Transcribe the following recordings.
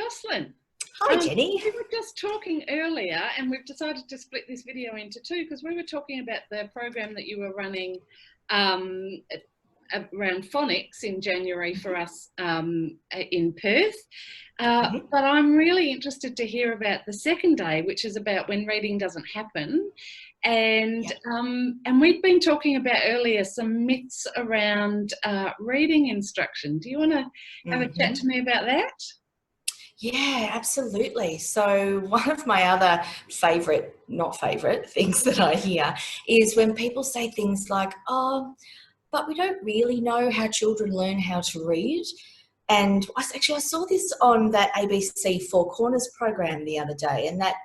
Jocelyn. Hi, Jenny. We were just talking earlier, and we've decided to split this video into two because we were talking about the program that you were running around phonics in January for us in Perth. But I'm really interested to hear about the second day, which is about when reading doesn't happen. And we'd been talking about earlier some myths around reading instruction. Do you want to have a chat to me about that? Yeah, absolutely. So one of my other not favourite things that I hear is when people say things like, oh, but we don't really know how children learn how to read. And I saw this on that ABC Four Corners program the other day, and that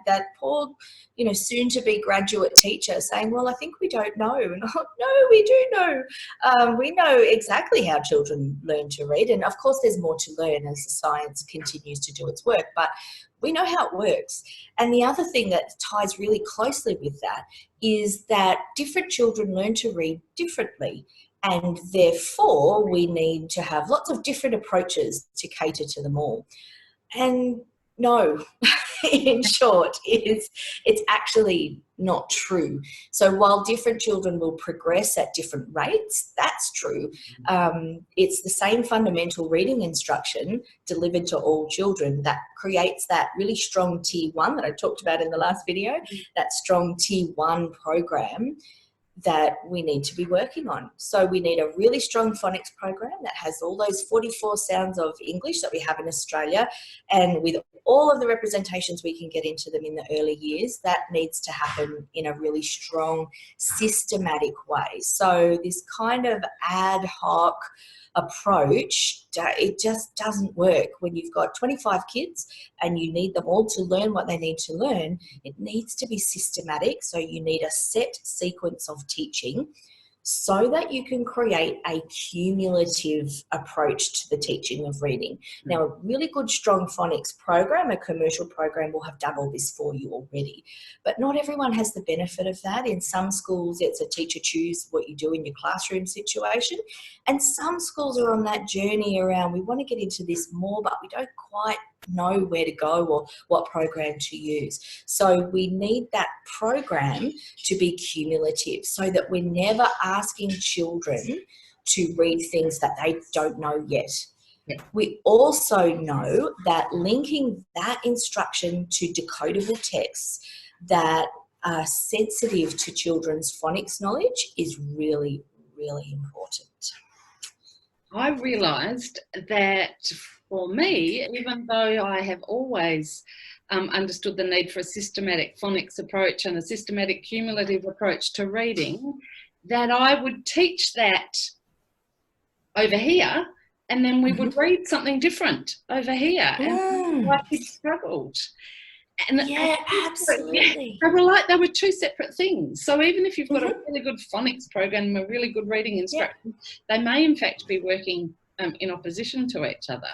poor, soon-to-be graduate teacher saying, well, I think we don't know. And no, we do know. We know exactly how children learn to read. And, of course, there's more to learn as the science continues to do its work, but we know how it works. And the other thing that ties really closely with that is that different children learn to read differently. And therefore, we need to have lots of different approaches to cater to them all. And no, in short, it's actually not true. So while different children will progress at different rates, that's true. It's the same fundamental reading instruction delivered to all children that creates that really strong Tier 1 that I talked about in the last video, that strong Tier 1 program that we need to be working on. So we need a really strong phonics program that has all those 44 sounds of English that we have in Australia, and with all of the representations we can get into them in the early years, that needs to happen in a really strong, systematic way. So this kind of ad hoc approach, it just doesn't work. When you've got 25 kids and you need them all to learn what they need to learn, it needs to be systematic. So you need a set sequence of teaching so that you can create a cumulative approach to the teaching of reading. Now, a really good, strong phonics program, a commercial program, will have done all this for you already. But not everyone has the benefit of that. In some schools, it's a teacher choose what you do in your classroom situation. And some schools are on that journey around, we want to get into this more, but we don't quite know where to go or what program to use. So we need that program to be cumulative so that we're never asking children to read things that they don't know yet. Yeah. We also know that linking that instruction to decodable texts that are sensitive to children's phonics knowledge is really, really important. I realised that for me, even though I have always understood the need for a systematic phonics approach and a systematic cumulative approach to reading, that I would teach that over here, and then we would read something different over here, and my kids struggled. And yeah, absolutely. They were two separate things. So even if you've got a really good phonics program, a really good reading instruction, they may in fact be working in opposition to each other.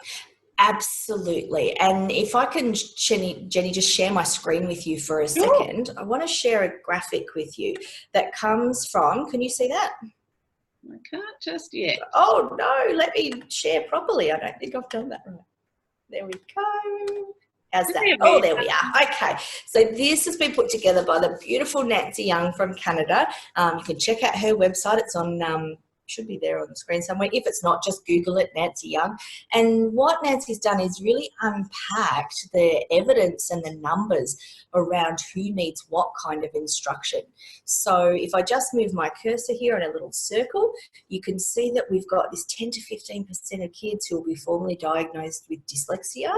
Absolutely. And if I can, Jenny, just share my screen with you for a second. I want to share a graphic with you that comes from, can you see that? I can't just yet. Oh, no, let me share properly. I don't think I've done that right. There we go. How's that? Oh, there we are. Okay. So this has been put together by the beautiful Nancy Young from Canada. You can check out her website. It's on, should be there on the screen somewhere. If it's not, just Google it, Nancy Young. And what Nancy's done is really unpacked the evidence and the numbers around who needs what kind of instruction. So if I just move my cursor here in a little circle, you can see that we've got this 10 to 15% of kids who will be formally diagnosed with dyslexia.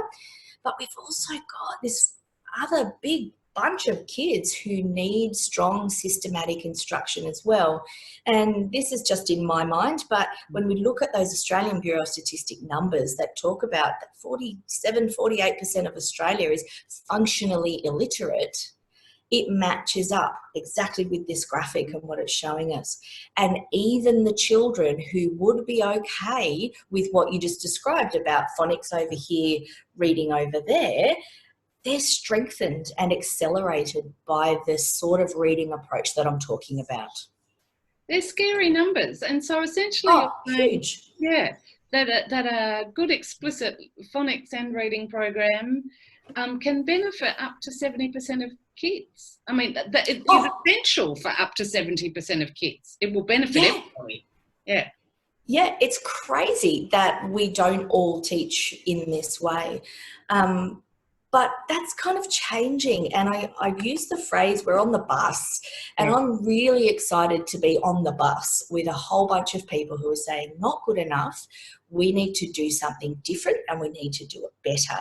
But we've also got this other big bunch of kids who need strong systematic instruction as well. And this is just in my mind, but when we look at those Australian Bureau of Statistic numbers that talk about that 48% of Australia is functionally illiterate, it matches up exactly with this graphic and what it's showing us. And even the children who would be okay with what you just described about phonics over here, reading over there, they're strengthened and accelerated by the sort of reading approach that I'm talking about. They're scary numbers. And so essentially, huge. Yeah. that a good explicit phonics and reading program can benefit up to 70% of kids. I mean, that it is essential for up to 70% of kids. It will benefit everybody. Yeah. Yeah, it's crazy that we don't all teach in this way. But that's kind of changing. And I use the phrase, we're on the bus. And I'm really excited to be on the bus with a whole bunch of people who are saying, not good enough. We need to do something different and we need to do it better.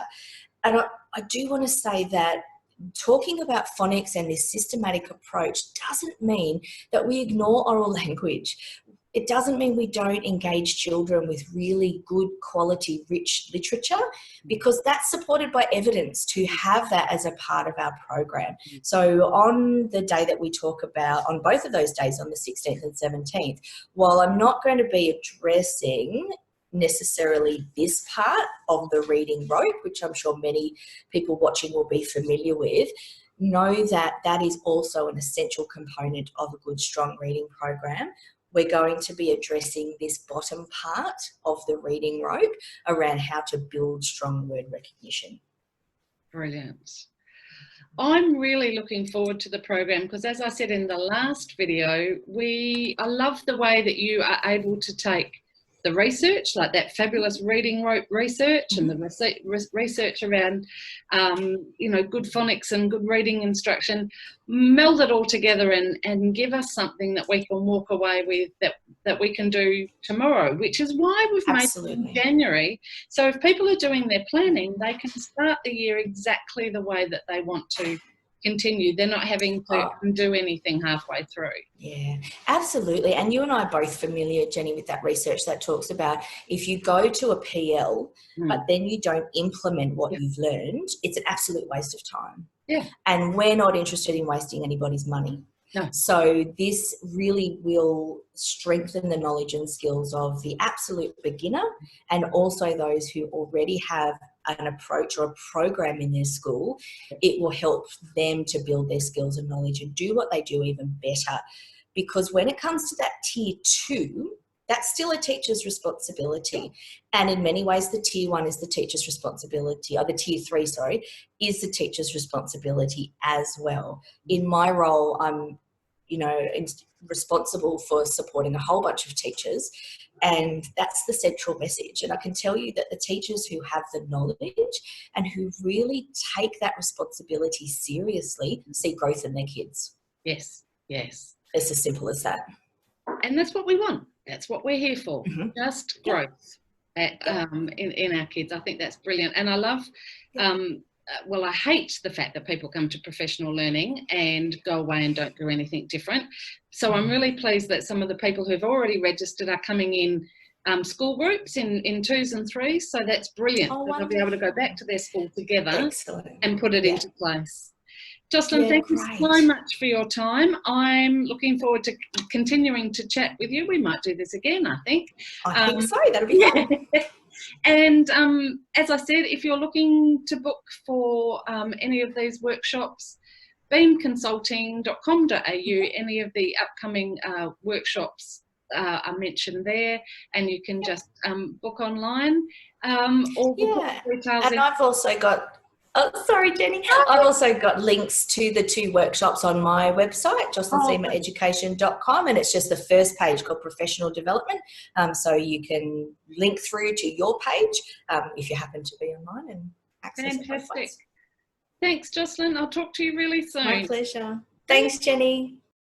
And I do want to say that talking about phonics and this systematic approach doesn't mean that we ignore oral language. It doesn't mean we don't engage children with really good quality, rich literature, because that's supported by evidence to have that as a part of our program. So on the day that we talk about, on both of those days, on the 16th and 17th, while I'm not going to be addressing necessarily this part of the reading rope, which I'm sure many people watching will be familiar with, know that that is also an essential component of a good, strong reading program. We're going to be addressing this bottom part of the reading rope around how to build strong word recognition. Brilliant. I'm really looking forward to the program because, as I said in the last video, I love the way that you are able to take the research, like that fabulous reading rope research and the research around, good phonics and good reading instruction, meld it all together and give us something that we can walk away with that we can do tomorrow, which is why we've made it in January. So if people are doing their planning, they can start the year exactly the way that they want to continue. They're not having to do anything halfway through. Yeah, absolutely. And you and I are both familiar, Jenny, with that research that talks about if you go to a PL, but then you don't implement what you've learned, it's an absolute waste of time. Yeah. And we're not interested in wasting anybody's money. No. So this really will strengthen the knowledge and skills of the absolute beginner and also those who already have an approach or a program in their school. It will help them to build their skills and knowledge and do what they do even better. Because when it comes to that tier 2, that's still a teacher's responsibility. And in many ways, the tier 1 is the teacher's responsibility, or the tier 3, is the teacher's responsibility as well. In my role, I'm, responsible for supporting a whole bunch of teachers. And that's the central message. And I can tell you that the teachers who have the knowledge and who really take that responsibility seriously see growth in their kids. Yes, yes. It's as simple as that. And that's what we want. That's what we're here for. Just growth in our kids. I think that's brilliant. And I love, I hate the fact that people come to professional learning and go away and don't do anything different. So I'm really pleased that some of the people who've already registered are coming in school groups in 2s and 3s. So that's brilliant. They'll be able to go back to their school together and put it into place. Jocelyn, thank you so much for your time. I'm looking forward to continuing to chat with you. We might do this again, I think. I think so. That'll be fun. And as I said, if you're looking to book for any of these workshops, beamconsulting.com.au, any of the upcoming workshops are mentioned there, and you can just book online. All the details. And I've also got, sorry, Jenny. I've also got links to the 2 workshops on my website, jocelynseamereducation.com, and it's just the first page called Professional Development. So you can link through to your page if you happen to be online and access it. Fantastic. Thanks, Jocelyn. I'll talk to you really soon. My pleasure. Thanks, Jenny.